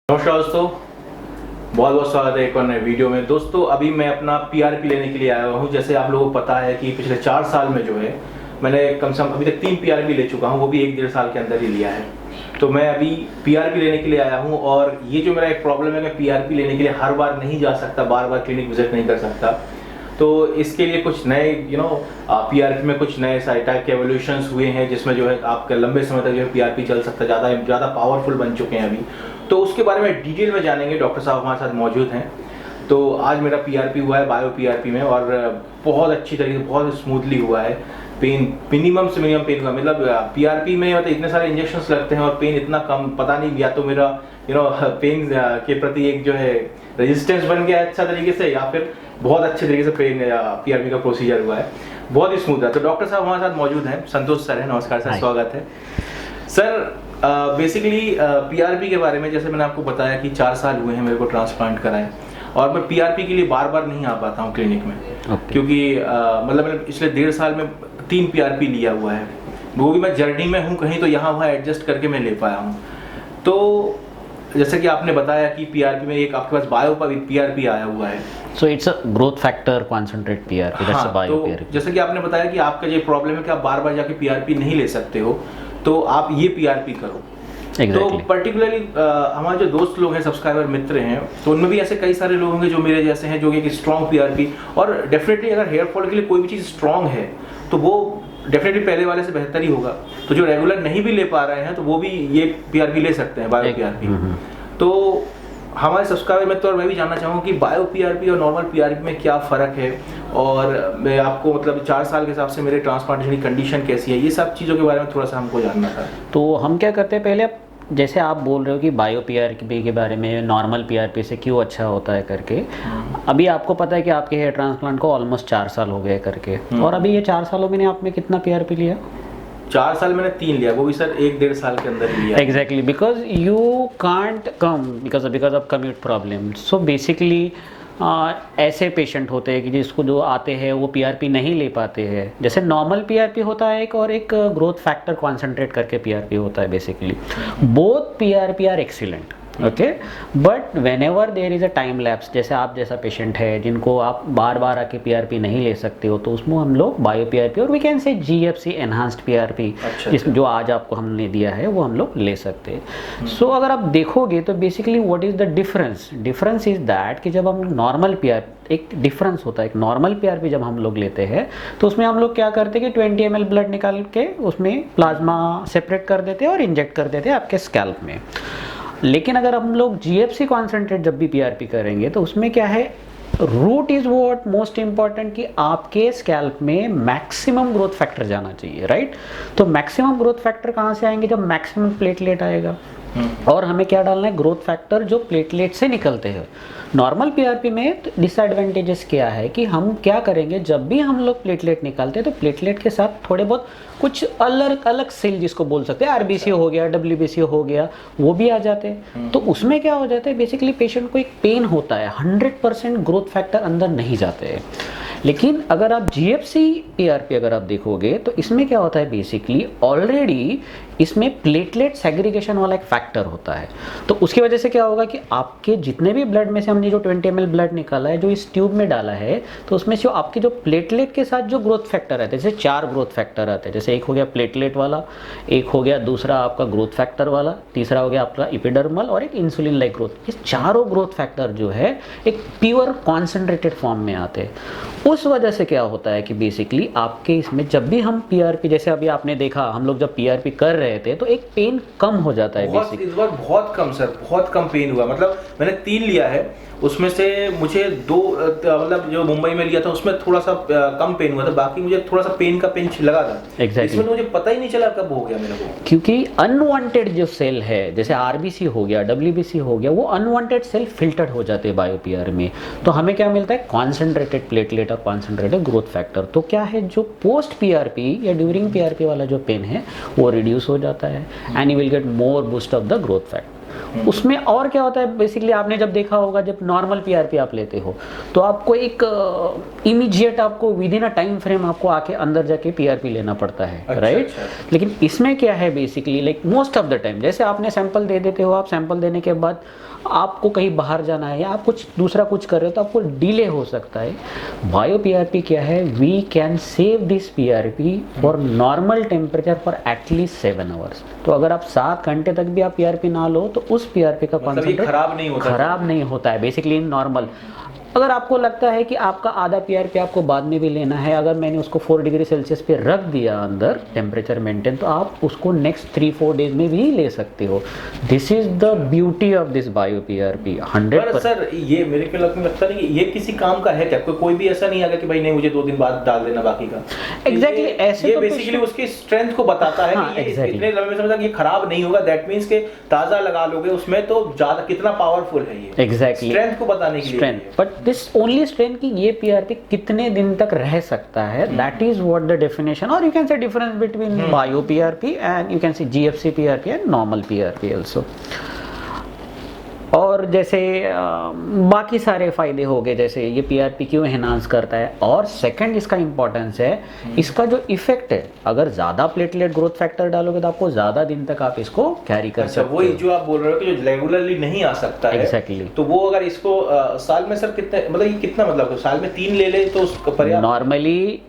नमस्कार दोस्तों, बहुत बहुत स्वागत है एक और नए वीडियो में। दोस्तों अभी मैं अपना पीआरपी लेने के लिए आया हुआ हूँ। जैसे आप लोगों को पता है कि पिछले 4 साल में जो है मैंने कम से कम अभी तक 3 पीआरपी ले चुका हूँ, वो भी 1-1.5 साल के अंदर ही लिया है। तो मैं अभी पीआरपी लेने के लिए आया हूँ और ये जो मेरा एक प्रॉब्लम है, मैं पीआरपी लेने के लिए हर बार नहीं जा सकता, बार बार क्लिनिक विजिट नहीं कर सकता। तो इसके लिए कुछ नए पीआरपी में कुछ नए टाइप के एवोल्यूशंस हुए हैं, जिसमें जो है आपका लंबे समय तक जो है पीआरपी चल सकता है, ज़्यादा पावरफुल बन चुके हैं अभी। तो उसके बारे में डिटेल में जानेंगे। डॉक्टर साहब हमारे साथ मौजूद हैं। तो आज मेरा पीआरपी हुआ है बायो पीआरपी में और बहुत अच्छी तरीके से, बहुत स्मूथली हुआ है। पेन मिनिमम से मिनिमम पेन हुआ, मतलब पीआरपी में मतलब इतने सारे इंजेक्शंस लगते हैं और पेन इतना कम, पता नहीं या तो मेरा पेन के प्रति एक जो है रेजिस्टेंस बन गया अच्छा तरीके से, या फिर बहुत अच्छे तरीके से पेन पीआरपी का प्रोसीजर हुआ है, बहुत ही स्मूथ है। तो डॉक्टर साहब हमारे साथ मौजूद हैं, संतोष सर है। नमस्कार सर, स्वागत है सर। बेसिकली पीआरपी के बारे में जैसे मैंने आपको बताया कि 4 साल हुए हैं मेरे को ट्रांसप्लांट कराए, और मैं पीआरपी के लिए बार बार नहीं आ पाता हूँ क्लिनिक में। क्योंकि मतलब मैंने पिछले 1.5 साल में 3 पीआरपी लिया हुआ है, वो भी मैं जर्नी में हूँ कहीं, तो यहाँ वहाँ एडजस्ट करके मैं ले पाया हूँ। तो जैसे कि आपने बताया कि पीआरपी में एक आपके पास बायो पीआरपी आया हुआ है। So it's a growth factor concentrate PRP, that's a bio PRP. जैसे कि आपने बताया कि आपका ये प्रॉब्लम है कि आप बार बार जाके पीआरपी नहीं ले सकते हो, तो आप ये पीआरपी करो। Exactly. तो पर्टिकुलरली हमारे जो दोस्त लोग हैं, सब्सक्राइबर मित्र हैं, तो उनमें भी ऐसे कई सारे लोग होंगे जो मेरे जैसे हैं, जो कि एक स्ट्रॉन्ग पीआरपी, और डेफिनेटली अगर हेयर फॉल के लिए कोई भी चीज़ स्ट्रॉन्ग है तो वो डेफिनेटली पहले वाले से बेहतर ही होगा। तो जो रेगुलर नहीं भी ले पा रहे हैं तो वो भी ये पीआरपी ले सकते हैं, बायो पीआरपी। तो हमारे सब्सक्राइबर में तो और मैं भी जानना चाहूँगा कि बायो पीआरपी और नॉर्मल पीआरपी में क्या फ़र्क है, और मैं आपको मतलब 4 साल के हिसाब से मेरे ट्रांसप्लांटेशन की कंडीशन कैसी है, ये सब चीज़ों के बारे में थोड़ा सा हमको जानना था। तो हम क्या करते हैं, पहले जैसे आप बोल रहे हो कि बायो पीआरपी के बारे में, नॉर्मल पीआरपी से क्यों अच्छा होता है करके। अभी आपको पता है कि आपके हेयर ट्रांसप्लांट को ऑलमोस्ट 4 साल हो गए करके, और अभी ये 4 सालों में आपने कितना पीआरपी लिया? 4 साल मैंने 3 लिया, वो भी सर 1-1.5 साल के अंदर ही लिया। Exactly, because you can't come because of commute problem. So basically ऐसे पेशेंट होते हैं कि जिसको जो आते हैं वो पीआरपी नहीं ले पाते हैं। जैसे नॉर्मल पीआरपी होता है एक, और एक ग्रोथ फैक्टर कॉन्सेंट्रेट करके पीआरपी होता है। Basically both PRP are excellent, okay, but whenever there is a time lapse, जैसे आप जैसा पेशेंट है जिनको आप बार बार आके पीआरपी नहीं ले सकते हो, तो उसमें हम लोग बायो पीआरपी और we can say GFC enhanced PRP, जो आज आपको हमने दिया है वो हम लोग ले सकते हैं। सो अगर आप देखोगे तो basically what is the difference is that कि जब हम नॉर्मल पीआरपी, एक डिफरेंस होता है, एक नॉर्मल पीआरपी जब हम लोग लेते हैं तो उसमें हम लोग क्या करते हैं कि 20 ml ब्लड निकाल के उसमें प्लाज्मा सेपरेट कर देते हैं और इंजेक्ट कर देते हैं आपके स्कैल्प में। लेकिन अगर हम लोग जीएफसी कॉन्सेंट्रेट जब भी पीआरपी करेंगे तो उसमें क्या है, root is what most important, कि आपके स्कैल्प में मैक्सिमम ग्रोथ फैक्टर जाना चाहिए, राइट। तो मैक्सिमम ग्रोथ फैक्टर कहाँ से आएंगे, जब मैक्सिमम प्लेटलेट आएगा। और हमें क्या डालना है, ग्रोथ फैक्टर जो प्लेटलेट से निकलते हैं। नॉर्मल पीआरपी में डिसएडवांटेजेस क्या है कि हम क्या करेंगे, जब भी हम लोग प्लेटलेट निकालते हैं तो प्लेटलेट के साथ थोड़े बहुत कुछ अलग अलग सेल, जिसको बोल सकते हैं आरबीसी हो गया, डब्ल्यूबीसी हो गया, वो भी आ जाते हैं। तो उसमें क्या हो जाता है, बेसिकली पेशेंट को एक पेन होता है, 100% ग्रोथ फैक्टर अंदर नहीं जाते हैं। लेकिन अगर आप जीएफसी पीआरपी अगर आप देखोगे तो इसमें क्या होता है, बेसिकली ऑलरेडी इसमें प्लेटलेट सेग्रीगेशन वाला एक फैक्टर होता है। तो उसकी वजह से क्या होगा कि आपके जितने भी ब्लड में से हमने जो 20 ml ब्लड निकाला है, जो इस ट्यूब में डाला है, तो उसमें से आपके जो प्लेटलेट के साथ जो ग्रोथ फैक्टर रहते हैं, जैसे 4 ग्रोथ फैक्टर आते हैं, जैसे एक हो गया प्लेटलेट वाला, एक हो गया दूसरा आपका ग्रोथ फैक्टर वाला, तीसरा हो गया आपका इपिडर्मल, और एक इंसुलिन लाइक ग्रोथ। ये चारों ग्रोथ फैक्टर जो है एक प्योर कॉन्सेंट्रेटेड फॉर्म में आते हैं। उस वजह से क्या होता है कि बेसिकली आपके इसमें जब भी हम पीआरपी, जैसे अभी आपने देखा हम लोग जब पीआरपी कर रहे थे तो एक पेन कम हो जाता है। इस बार बहुत कम सर, बहुत कम पेन हुआ। मतलब मैंने 3 लिया है, उसमें से मुझे 2 मतलब जो मुंबई में लिया था उसमें थोड़ा सा कम पेन हुआ था, बाकी मुझे थोड़ा सा पेन का पिंच लगा था। Exactly. इसमें तो मुझे पता ही नहीं चला कब हो गया मेरे को, क्योंकि अनवांटेड जो सेल है, जैसे आरबीसी हो गया, डब्ल्यूबीसी हो गया, वो अनवांटेड सेल फिल्टर्ड हो जाते हैं बायो पीआर में। तो हमें क्या मिलता है, कॉन्सेंट्रेटेड प्लेटलेट और कॉन्सेंट्रेटेड ग्रोथ फैक्टर। तो क्या है, जो पोस्ट पीआरपी या ड्यूरिंग पीआरपी वाला जो पेन है वो रिड्यूस हो जाता है, and you will get more boost of the growth factor. उसमें और क्या होता है बेसिकली, आपने जब देखा होगा जब नॉर्मल पीआरपी आप लेते हो तो आपको एक इमीडिएट आपको with in a time frame आपको आके अंदर जाके पीआरपी लेना पड़ता है, राइट? लेकिन इसमें क्या है basically, like most of the time जैसे आपने सैंपल दे देते हो, आप सैंपल देने के बाद आपको कहीं बाहर जाना है या आप कुछ दूसरा कुछ कर रहे हो तो आपको डिले हो सकता है। बायो पीआरपी क्या है, we can save this PRP for normal temperature for at least 7 hours. तो अगर आप 7 घंटे तक भी आप पीआरपी ना लो तो उस पीआरपी का कॉन्सेंट्रेट खराब नहीं होता है बेसिकली इन नॉर्मल। अगर आपको लगता है कि आपका आधा पीआरपी आपको बाद में भी लेना है, अगर मैंने उसको 4 डिग्री सेल्सियस पे रख दिया अंदर टेम्परेचर मेंटेन, तो आप उसको नेक्स्ट 3-4 डेज में भी ले सकते हो। This is the beauty of this bio PRP 100%। Sir ये मेरे को लगता नहीं कि ये किसी काम का है क्या? कोई भी ऐसा नहीं आएगा कि भाई नहीं मुझे 2 दिन बाद डाल देना बाकी का। एग्जैक्टली ऐसे ये तो बेसिकली उसकी स्ट्रेंथ को बताता है कि ये इतने लंबे समय तक ये खराब नहीं होगा। दैट मींस के ताजा लगा लोगे उसमें तो ज्यादा कितना पावरफुल है ये। एग्जैक्टली स्ट्रेंथ को बताने के लिए। बट दिस ओनली स्ट्रेंथ कि ये पीआरपी कितने दिन तक रह सकता है, that is what the definition, और you can say difference between bio PRP and you can see GFC PRP and normal PRP also. और जैसे बाकी सारे फायदे हो गए, जैसे ये पीआरपी क्यों एनहांस करता है, और सेकंड इसका इंपॉर्टेंस है इसका जो इफेक्ट है, अगर ज़्यादा प्लेटलेट ग्रोथ फैक्टर डालोगे तो आपको ज़्यादा दिन तक आप इसको कैरी कर सकते हो। वही जो आप बोल रहे हो कि जो रेगुलरली नहीं आ सकता है, एग्जैक्टली, तो वो अगर इसको साल में सर कितने मतलब ये कितना मतलब साल में 3 ले तो उसको पर्याप्त? Normally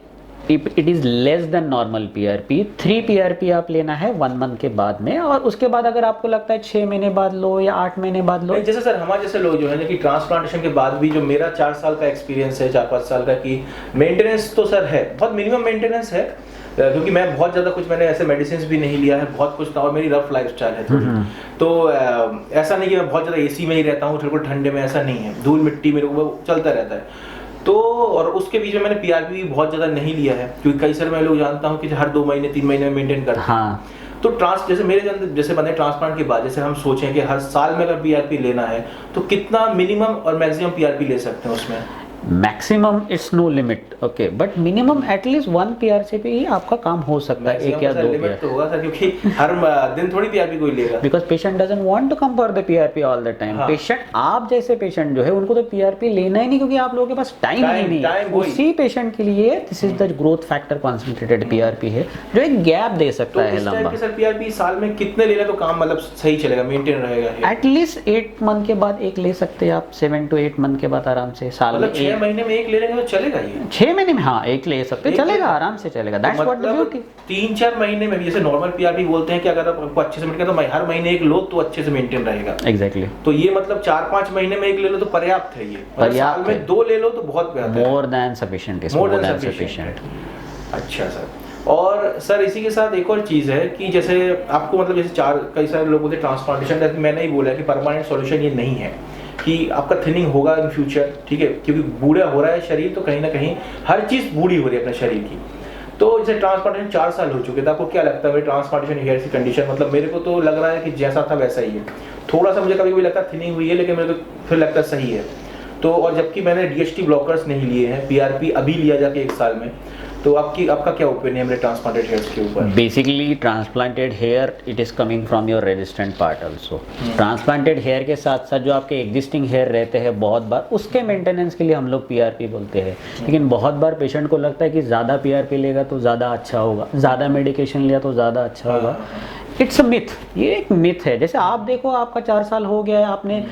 it is less than normal PRP. 3 PRP आप लेना है 1 मंथ के बाद में, और उसके बाद अगर आपको लगता है 6 महीने बाद लो या 8 महीने बाद लो। जैसे सर हमारे जैसे लोग जो है कि ट्रांसप्लांटेशन के बाद भी, जो मेरा 4 साल का एक्सपीरियंस है, 4-5 साल का, कि मेंटेनेंस तो सर है, बहुत मिनिमम मेंटेनेंस है, क्योंकि मैं बहुत ज़्यादा कुछ मैंने ऐसे मेडिसिन भी नहीं लिया है, बहुत कुछ था, और मेरी रफ लाइफस्टाइल है थोड़ी। तो ऐसा नहीं कि मैं बहुत ज़्यादा एसी में ही रहता हूँ बिल्कुल ठंडे में, ऐसा नहीं है, धूल मिट्टी मेरे को चलता रहता है। तो और उसके बीच में मैंने पीआरपी भी बहुत ज़्यादा नहीं लिया है, क्योंकि कई सारे मैं लोग जानता हूँ कि हर 2 महीने 3 महीने में मेंटेन करते हैं। हाँ। तो जैसे मेरे जैसे बने ट्रांसप्लांट के बाद, जैसे हम सोचें कि हर साल में अगर पीआरपी लेना है तो कितना मिनिमम और मैक्सिमम पीआरपी ले सकते हैं उसमें? Maximum it's no limit, okay, but minimum at least 1 PRC पे ही आपका काम हो सकता है, 1 या 2 लिमिट तो होगा सर, क्योंकि हर दिन थोड़ी पीआरपी कोई लेगा, because patient doesn't want to come for the PRP all the time. Patient, आप जैसे पेशेंट जो है उनको तो पीआरपी लेना ही नहीं, क्योंकि आप लोगों के पास टाइम ही नहीं। उसी पेशेंट के लिए this is the growth factor concentrated PRP है, जो एक गैप दे सकता है लंबा। तो सर पीआरपी साल में कितने ले लें तो काम मतलब सही चलेगा, मेंटेन रहेगा? एटलीस्ट 8 मंथ के बाद एक ले सकते हैं आप, 7 to 8 मंथ के बाद आराम से। साल में 6 महीने में एक ले लेंगे तो चलेगा ये? 6 महीने में हाँ एक ले सकते, चलेगा, आराम से चलेगा। That's what the beauty. 3-4 महीने में भी, जैसे नॉर्मल पीआरपी बोलते हैं कि अगर आपको अच्छे से मेंटेन, तो हर महीने एक लो तो अच्छे से मेंटेन रहेगा। एग्जैक्टली। तो ये मतलब 4-5 महीने में एक ले लो तो पर्याप्त है ये, साल में 2 ले लो तो बहुत बेहतर है। More than sufficient is more than sufficient. अच्छा सर, और सर इसी के साथ एक और चीज़ है कि जैसे आपको मतलब जैसे कई सारे लोग बोलते हैं ट्रांसप्लांटेशन, मैंने ही बोला कि परमानेंट सॉल्यूशन ये नहीं है कि आपका थिनिंग होगा इन फ्यूचर, ठीक है, क्योंकि बूढ़ा हो रहा है शरीर, तो कहीं ना कहीं हर चीज़ बूढ़ी हो रही है अपने शरीर की। तो जैसे ट्रांसप्लांटेशन 4 साल हो चुके थे, आपको क्या लगता है मेरे ट्रांसप्लांटेशन हेयर की कंडीशन? मतलब मेरे को तो लग रहा है कि जैसा था वैसा ही है, थोड़ा सा मुझे कभी कभी लगता है थिनिंग हुई है, लेकिन मेरे को फिर लगता है सही है। तो और जबकि मैंने डीएचटी ब्लॉकर्स नहीं लिए हैं, पीआरपी अभी लिया जाके 1 साल में, तो आपका क्या ओपिनियन है मेरे ट्रांसप्लांटेड हेयर्स के ऊपर? Basically transplanted hair it is coming from your resistant part also. Transplanted hair के साथ साथ जो आपके एग्जिस्टिंग हेयर रहते हैं, बहुत बार उसके मेंटेनेंस के लिए हम लोग पीआरपी बोलते हैं। लेकिन बहुत बार पेशेंट को लगता है कि ज़्यादा पीआरपी लेगा तो ज़्यादा अच्छा होगा, ज़्यादा मेडिकेशन लिया तो ज़्यादा अच्छा होगा। इट्स अ मिथ, ये एक मिथ है। जैसे आप देखो, आपका 4 साल हो गया है, आपने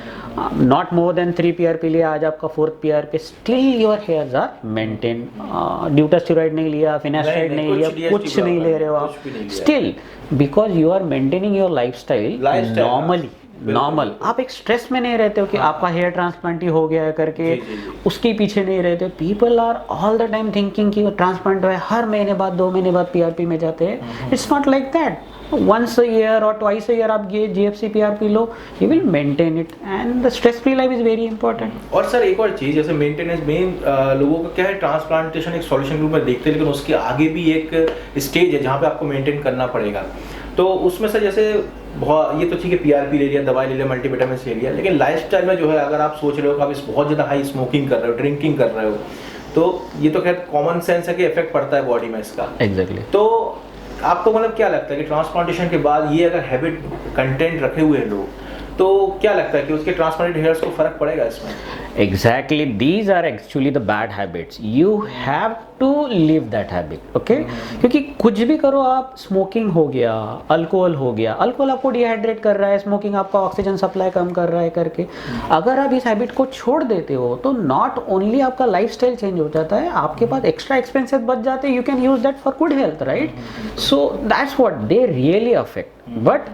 नॉट मोर देन 3 पीआरपी लिया, आज आपका 4th PRP, still your hairs are maintain. Dutasteride नहीं लिया, फिनास्टाइड नहीं लिया, कुछ नहीं ले रहे हो आप, still because you are maintaining your lifestyle normally. Normal, आप एक स्ट्रेस में नहीं रहते हो कि आपका हेयर ट्रांसप्लांट ही हो गया है करके, उसके पीछे नहीं रहते हो। People are all the time thinking कि ट्रांसप्लांट है, हर महीने बाद 2 महीने बाद पीआरपी में जाते हैं। It's not like that. once a year or twice a year आप ये GFC PRP low, you will maintain it and the stress free life is very important। और सर एक और चीज़, जैसे मेंटेनेंस में लोगों का क्या है, ट्रांसप्लांटेशन एक सॉल्यूशन रूप में देखते हैं, लेकिन उसके आगे भी एक स्टेज है जहाँ पे आपको मेंटेन करना पड़ेगा। तो उसमें से जैसे ये तो ठीक है, पीआरपी ले लिया, दवाई ले लिया, मल्टीविटामिन ले लिया, लेकिन लाइफस्टाइल में जो है, अगर आप सोच रहे हो कि आप बहुत ज़्यादा हाई स्मोकिंग कर रहे हो, ड्रिंकिंग कर रहे हो, तो ये तो खैर कॉमन सेंस है कि इफेक्ट पड़ता है बॉडी में इसका। एग्जैक्टली। तो आपको मतलब क्या लगता है कि ट्रांसप्लांटेशन के बाद ये अगर हैबिट कंटेंट रखे हुए हैं लोग, तो क्या लगता है कि उसके ट्रांसप्लांटेड हेयर्स को फर्क पड़ेगा इसमें? Exactly, these are actually the bad habits. You have to leave that habit, okay? क्योंकि कुछ भी करो आप, स्मोकिंग हो गया, अल्कोहल हो गया, अल्कोहल आपको डिहाइड्रेट कर रहा है, स्मोकिंग आपका ऑक्सीजन सप्लाई कम कर रहा है करके, अगर आप इस हैबिट को छोड़ देते हो तो नॉट ओनली आपका लाइफस्टाइल चेंज हो जाता है, आपके पास एक्स्ट्रा एक्सपेंसेस बच जाते हैं, you can use that for good health, right? So that's what they really affect, but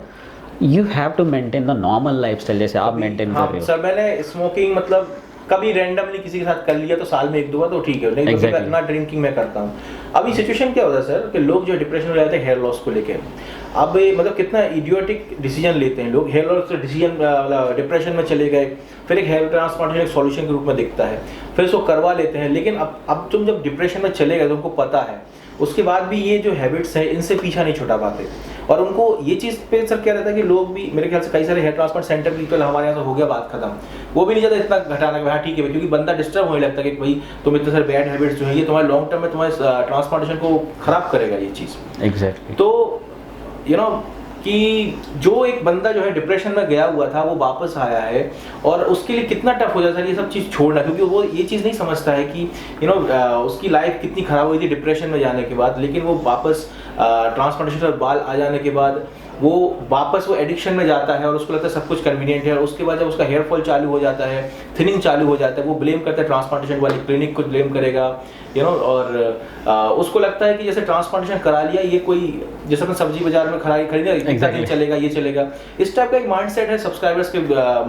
you have to maintain the normal lifestyle जैसे आप मेंटेन कर रहे हो। सर मैंने स्मोकिंग मतलब कभी रैंडमली किसी के साथ कर लिया तो साल में एक दो बार तो ठीक है, नहीं तो इतना ड्रिंकिंग मैं करता हूँ। अभी सिचुएशन क्या होता है सर कि लोग जो डिप्रेशन में जाते हैं हेयर लॉस को लेके, अब मतलब कितना इडियोटिक डिसीजन लेते हैं लोग, हेयर लॉस से डिसीजन डिप्रेशन में चले गए, फिर एक हेयर ट्रांसप्लांटेशन एक सॉल्यूशन के रूप में दिखता है, फिर उसको करवा लेते हैं, लेकिन अब तुम जब डिप्रेशन में चले गए तो उनको पता है, उसके बाद भी ये जो हैबिट्स है इनसे पीछा नहीं छुड़ा पाते। और उनको ये चीज़ पे सर क्या रहता है कि लोग भी, मेरे ख्याल से कई सारे हेयर ट्रांसप्लांट सेंटर पीपल हमारे यहाँ से हो गया बात खत्म, वो भी नहीं चाहते इतना घटाना कि हाँ ठीक है, क्योंकि बंदा डिस्टर्ब होने लगता है कि भाई तुम इतने सारे बैड हैबिट्स जो है ये तुम्हारे लॉन्ग टर्म में तुम्हारे ट्रांसप्लांटेशन को खराब करेगा ये चीज़। एग्जैक्टली। तो यू नो कि जो एक बंदा जो है डिप्रेशन में गया हुआ था वो वापस आया है और उसके लिए कितना टफ हो जाता है ये सब चीज़ छोड़ना, क्योंकि वो ये चीज़ नहीं समझता है कि उसकी लाइफ कितनी ख़राब हुई थी डिप्रेशन में जाने के बाद, लेकिन वो वापस ट्रांसप्लांटेशन और बाल आ जाने के बाद वो वापस वो एडिक्शन में जाता है और उसको लगता है सब कुछ कन्वीनियंट है, और उसके बाद जब उसका हेयर फॉल चालू हो जाता है, थिनिंग चालू हो जाता है, वो ब्लेम करता है ट्रांसप्लांटेशन वाली क्लिनिक को ब्लेम करेगा, और उसको लगता है कि जैसे ट्रांसप्लांटेशन करा लिया ये कोई जैसे अपने सब्जी बाजार में खरीदा इतना दिन चलेगा, ये चलेगा, इस टाइप का एक माइंडसेट है सब्सक्राइबर्स के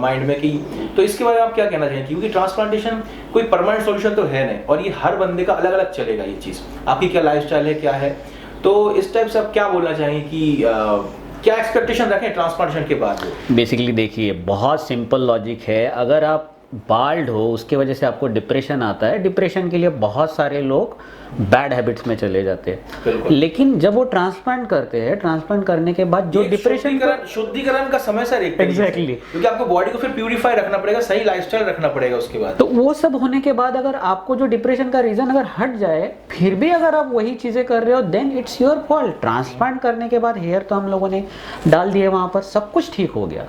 माइंड में कि, तो इसके बारे में आप क्या कहना चाहेंगे? क्योंकि ट्रांसप्लांटेशन कोई परमानेंट सॉल्यूशन तो है नहीं और ये हर बंदे का अलग अलग चलेगा, ये चीज़ आपकी क्या लाइफस्टाइल है क्या है, तो इस टाइप से आप क्या बोलना चाहेंगे कि क्या एक्सपेक्टेशन रखें ट्रांसप्लांटेशन के बाद? बेसिकली देखिए बहुत सिंपल लॉजिक है, अगर आप बाल्ड हो उसके वजह से आपको डिप्रेशन आता है, डिप्रेशन के लिए बहुत सारे लोग बैड हैबिट्स में चले जाते हैं, लेकिन जब वो ट्रांसप्लांट करते हैं, ट्रांसप्लांट करने के बाद जो डिप्रेशन शुद्धिकरण का समय सर एक एग्जैक्टली, क्योंकि आपको बॉडी को फिर प्यूरिफाई रखना पड़ेगा, सही लाइफस्टाइल रखना पड़ेगा उसके बाद, तो वो सब होने के बाद अगर आपको जो डिप्रेशन का रीजन अगर हट जाए फिर भी अगर आप वही चीजें कर रहे हो then it's your fault. Transplant करने के बाद हेयर तो हम लोगों ने डाल दिए वहां पर, सब कुछ ठीक हो गया,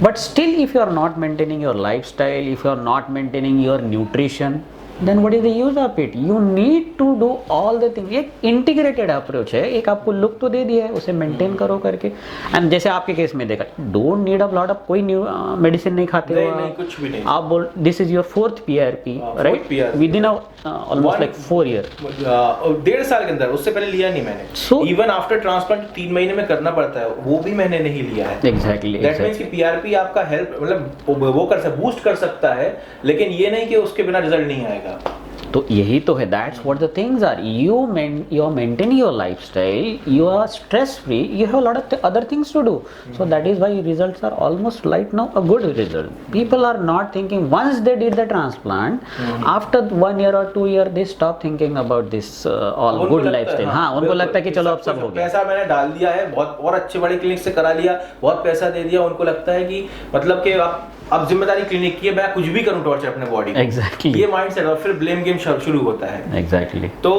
but still if you are not maintaining your lifestyle, if you are not maintaining your nutrition, then what is the use of it? You need to do all the things। एक इंटीग्रेटेड अप्रोच है, एक आपको look तो दे दिया है, उसे maintain करो करके, एंड जैसे आपके केस में देखा don't need a lot of कोई न्यू मेडिसिन नहीं खाते हो नहीं, कुछ भी नहीं, आप बोल this is your 4th PRP right, with in almost like 4 year, 1.5 साल के अंदर, उससे पहले लिया नहीं मैंने, so, इवन आफ्टर ट्रांसप्लांट 3 महीने में करना पड़ता है, वो भी मैंने नहीं लिया है। एग्जैक्टली, दैट मींस कि PRP आपका हेल्प मतलब वो कर सकता, बूस्ट कर सकता है, लेकिन ये नहीं कि उसके बिना रिजल्ट नहीं आएगा। तो यही तो है, that's what the things are, you are maintaining your lifestyle, you are stress free, you have lot of other things to do, so that is why results are almost like now a good result. People are not thinking once they did the transplant, after 1 year or 2 year they stop thinking about this all good lifestyle. हाँ, उनको लगता है कि चलो अब सब हो गया, पैसा मैंने डाल दिया है, बहुत और अच्छे बड़े क्लिनिक से करा लिया, बहुत पैसा दे दिया, उनको लगता है कि मतलब कि अब जिम्मेदारी क्लिनिक की है, मैं कुछ भी करूं टॉर्चर अपने बॉडी को, एग्जैक्टली, ये माइंडसेट और फिर ब्लेम गेम शुरू होता है। एग्जैक्टली। तो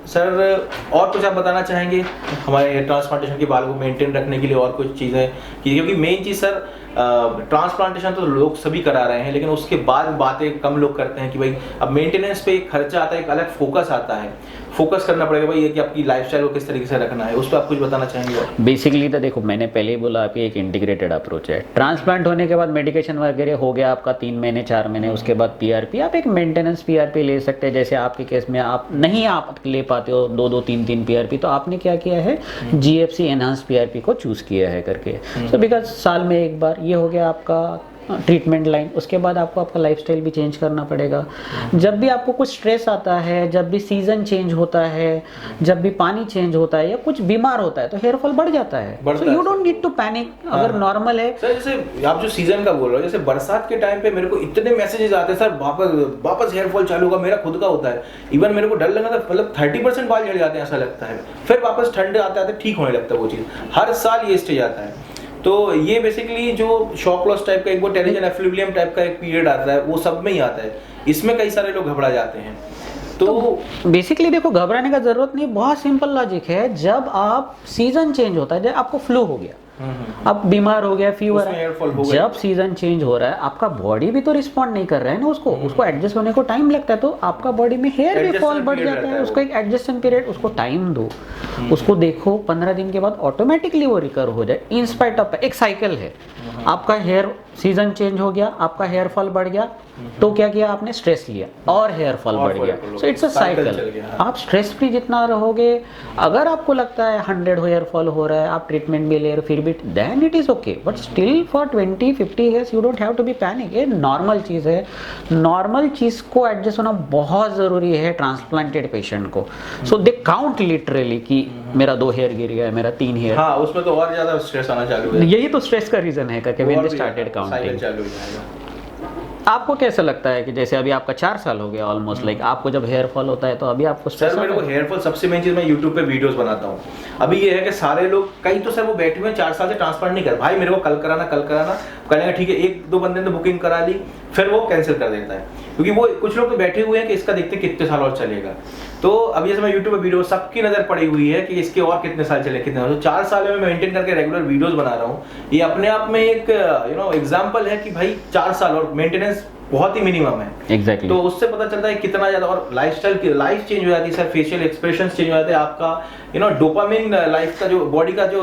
सर और कुछ आप बताना चाहेंगे हमारे ट्रांसप्लांटेशन के बाल को मेंटेन रखने के लिए, और कुछ चीज़ें कि क्योंकि मेन चीज़ सर ट्रांसप्लांटेशन तो लोग सभी करा रहे हैं, लेकिन उसके बाद बातें कम लोग करते हैं कि भाई अब मेंटेनेंस पे एक खर्चा आता है, एक अलग फोकस आता है, फोकस करना पड़ेगा भाई ये कि आपकी लाइफस्टाइल को किस तरीके से रखना है, उस पर आप कुछ बताना चाहेंगे? बेसिकली तो देखो मैंने पहले ही बोला आपकी एक इंटीग्रेटेड अप्रोच है, ट्रांसप्लांट होने के बाद मेडिकेशन वगैरह हो गया आपका 3 महीने 4 महीने, उसके बाद PRP, आप एक मेंटेनेंस PRP ले सकते हैं, जैसे आपके केस में आप नहीं आप ले पाते हो 2-2 3-3 PRP, तो आपने क्या किया है GFC एनहांस PRP को चूज किया है करके, सो बिकॉज साल में एक बार ये हो गया आपका ट्रीटमेंट लाइन, उसके बाद आपको आपका लाइफस्टाइल भी चेंज करना पड़ेगा। जब भी आपको कुछ स्ट्रेस आता है, जब भी सीजन चेंज होता है, जब भी पानी चेंज होता है या कुछ बीमार होता है तो हेयर फॉल बढ़ जाता है, so you don't need to panic. अगर नॉर्मल है सर, जैसे आप जो सीजन का बोल रहे हो, जैसे बरसात के टाइम पे मेरे को इतने मैसेजेस आते हैं सर, वापस हेयर फॉल चालू होगा, मेरा खुद का होता है, इवन मेरे को डर लगा था, मतलब 30% बाल झड़ जाते हैं ऐसा लगता है, फिर वापस ठंड आते आते ठीक होने लगता है, वो चीज़ हर साल ये स्टेज आता है। तो ये बेसिकली जो शॉक लॉस टाइप का एक वो टेरिजन एफ्लुवियम टाइप का एक पीरियड आता है, वो सब में ही आता है, इसमें कई सारे लोग घबरा जाते हैं। तो बेसिकली देखो घबराने का जरूरत नहीं, बहुत सिंपल लॉजिक है, जब आप सीजन चेंज होता है, जब आपको फ्लू हो गया अब बीमार हो गया, फीवर उसमें है, hair fall हो गया। जब सीजन चेंज हो रहा है आपका बॉडी भी तो रिस्पॉन्ड नहीं कर रहा है ना, उसको एडजस्ट होने को टाइम लगता है, तो आपका बॉडी में हेयर भी फॉल Adjustment बढ़ period जाता रहता है, है उसको एक एडजस्टमेंट पीरियड, उसको टाइम दो, उसको देखो 15 दिन के बाद ऑटोमेटिकली वो रिकवर हो जाए इन स्पाइट ऑफ, एक साइकिल है। आपका हेयर सीजन चेंज हो गया, आपका हेयर फॉल बढ़ गया, तो क्या किया आपने, स्ट्रेस लिया और हेयर फॉल बढ़ गया, सो इट्स अ cycle चल साइकिल। गया। आप स्ट्रेस फ्री जितना रहोगे, अगर आपको लगता है 100 हेयर फॉल हो रहा है, आप ट्रीटमेंट भी ले रहे हो फिर भी, then it is okay, but still for 20-50 years you don't have to be panic. ये नॉर्मल चीज़ है, नॉर्मल चीज़ को एडजस्ट होना बहुत ज़रूरी है ट्रांसप्लांटेड पेशेंट को। सो दे काउंट लिटरली कि मेरा 2 हेयर गिर गया है, मेरा 3 हेयर, हाँ, उसमें तो और ज्यादा स्ट्रेस आना चालू हो जाता है। यही तो स्ट्रेस का रीजन है करके when they started cycle counting. चालू हो जाएगा। आपको कैसा लगता है कि जैसे अभी आपका 4 साल हो गया ऑलमोस्ट, लाइक आपको जब हेयर फॉल होता है तो अभी आपको सर स्ट्रेस मेरे को हेयर फॉल, सबसे मेन चीज मैं यूट्यूब पे वीडियोस बनाता हूँ। अभी ये है कि सारे लोग, कई तो सर वो बैठे हुए हैं 4 साल से ट्रांसप्लांट नहीं कर, भाई मेरे को कल कराना, कहेंगे ठीक है, 1-2 बंदे ने बुकिंग करा ली, फिर वो कैंसिल कर देता है, क्योंकि वो कुछ लोग तो बैठे हुए हैं कि इसका देखते कितने साल और चलेगा। तो अभी जैसे मैं यूट्यूब पे वीडियो, सबकी नजर पड़ी हुई है कि इसके और कितने साल चले, कितने साल, तो 4 साल में मैं मेंटेन करके रेगुलर वीडियोस बना रहा हूँ। ये अपने आप में एक एग्जांपल है कि भाई 4 साल और मेंटेनेंस बहुत ही मिनिमम है। एग्जैक्टली। तो उससे पता चलता है कितना ज्यादा, और लाइफस्टाइल की लाइफ चेंज हो जाती है सर, फेशियल एक्सप्रेशंस चेंज हो जाते हैं, आपका डोपामिन, लाइफ का जो बॉडी का जो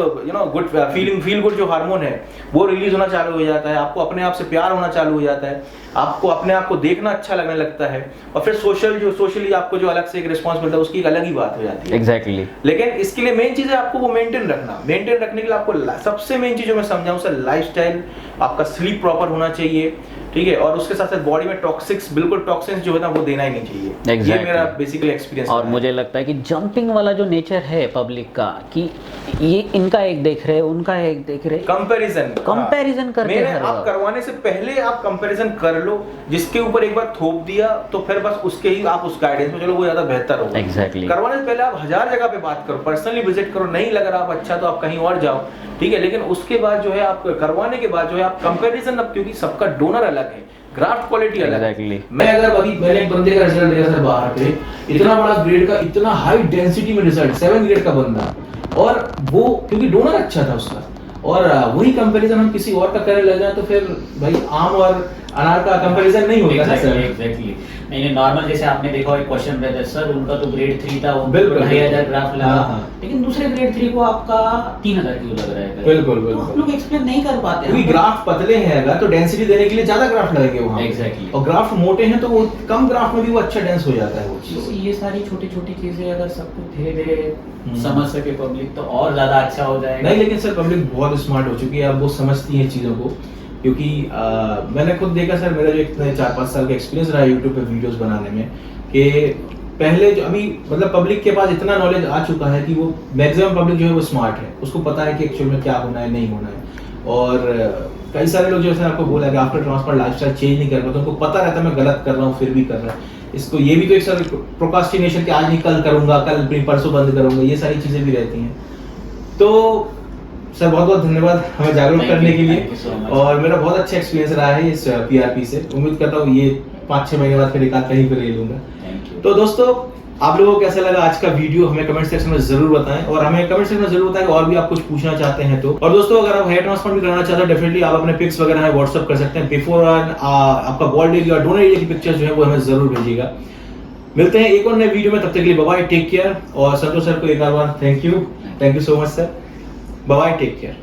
गुड फील गुड जो हार्मोन है वो रिलीज होना चालू हो जाता है, आपको अपने आप से प्यार होना चालू हो जाता है, आपको अपने आप को देखना अच्छा लगने लगता है, और फिर सोशली आपको जो अलग से एक रिस्पॉन्स मिलता है उसकी एक अलग ही बात हो जाती है। एग्जैक्टली। लेकिन इसके लिए मेन चीज है आपको वो मेंटेन रखने के लिए आपको सबसे मेन चीज जो मैं समझाऊं सर, लाइफस्टाइल, आपका स्लीप प्रॉपर होना चाहिए, ठीक है, और उसके साथ साथ बॉडी में टॉक्सिन्स जो है ना वो देना ही नहीं चाहिए। Exactly. ये मेरा बेसिकली एक्सपीरियंस। और मुझे लगता है कि जंपिंग वाला जो नेचर है पब्लिक का, कि ये इनका एक देख रहे, उनका एक देख रहे, कंपैरिजन करते हैं। आप करवाने से पहले आप कंपैरिजन कर लो, जिसके ऊपर एक बार थोप दिया तो फिर बस उसके ही आप उस गाइडेंस में चलो, वो ज्यादा बेहतर होगा। एग्जैक्टली। करवाने से पहले आप 1000 जगह पे बात करो, पर्सनली विजिट करो, नहीं लग रहा आप अच्छा तो आप कहीं और जाओ, ठीक है, लेकिन उसके बाद जो है आप करवाने के बाद जो है आप कंपैरिजन, अब क्योंकि सबका डोनर अलग है, ग्राफ्ट क्वालिटी अलग है। Exactly. मैं अगर अभी मैंने एक बंदे का रिजल्ट देखा सर बाहर पे, इतना बड़ा ग्रेड का, इतना हाई डेंसिटी में रिजल्ट, 7 ग्रेड का बंदा, और वो क्योंकि डोनर अच्छा था उसका, और वही कंपैरिजन हम किसी और का करने लग जाए तो फिर भाई आम और अनार का कंपैरिजन नहीं होगा ना सर। एग्जैक्टली। नहीं नॉर्मल, जैसे आपने देखा एक क्वेश्चन रहता है सर, उनका तो ग्रेड 3 था, उनको बिल्कुल 2500 ग्राफ लगा, हाँ, हाँ। लेकिन दूसरे ग्रेड 3 को आपका 3000 क्यों लग रहा है? बिल्कुल, तो आप लोग एक्सप्लेन नहीं कर पाते क्योंकि ग्राफ पतले हैं अगर, तो डेंसिटी देने के लिए ज्यादा ग्राफ लगेंगे वहां। Exactly. और ग्राफ मोटे हैं तो वो कम ग्राफ में भी वो अच्छा डेंस हो जाता है वो तो चीज। ये सारी छोटी छोटी चीजें अगर सब कुछ धीरे धीरे समझ सके पब्लिक तो और ज्यादा अच्छा हो जाएगा। नहीं, लेकिन सर पब्लिक बहुत स्मार्ट हो चुकी है, अब वो समझती है चीज़ों को, क्योंकि मैंने खुद देखा सर, मेरा जो इतने 4-5 साल का एक्सपीरियंस रहा है यूट्यूब पे वीडियोस बनाने में, कि पहले जो अभी मतलब पब्लिक के पास इतना नॉलेज आ चुका है कि वो मैक्सिमम पब्लिक जो है वो स्मार्ट है, उसको पता है कि एक्चुअल में क्या होना है, नहीं होना है। और कई सारे लोग जैसे आपको बोला कि आफ्टर ट्रांसप्लांट लाइफस्टाइल चेंज नहीं कर पाते, उनको पता रहता है मैं गलत कर रहा हूँ फिर भी कर रहा है। इसको ये भी तो एक सर प्रोक्रास्टिनेशन कि आज नहीं कल करूंगा, कल परसों बंद करूंगा, ये सारी चीजें भी रहती हैं। तो सर बहुत बहुत धन्यवाद हमें जागरूक करने के लिए, और मेरा बहुत अच्छा एक्सपीरियंस रहा है इस PRP से। उम्मीद करता हूँ ये 5-6 महीने बाद फिर एक आध कहीं पे ले लूंगा। तो दोस्तों, आप लोगों को कैसा लगा आज का वीडियो हमें कमेंट सेक्शन में जरूर बताएं, और हमें कमेंट सेक्शन में जरूर बताएं कि और भी आप कुछ पूछना चाहते हैं तो। और दोस्तों, अगर आप हेयर ट्रांसप्लांट भी कराना चाहते हैं, डेफिनेटली आप अपने पिक्स वगैरह है व्हाट्सएप कर सकते हैं। बिफोर आपका बॉल्ड एरिया और डोनर एरिया की पिक्चर्स जो है वो हमें जरूर भेजिएगा। मिलते हैं एक और नए वीडियो में, तब तक के लिए बाय बाय, टेक केयर। और संतोष सर को एक बार thank you so much sir, bye bye, take care.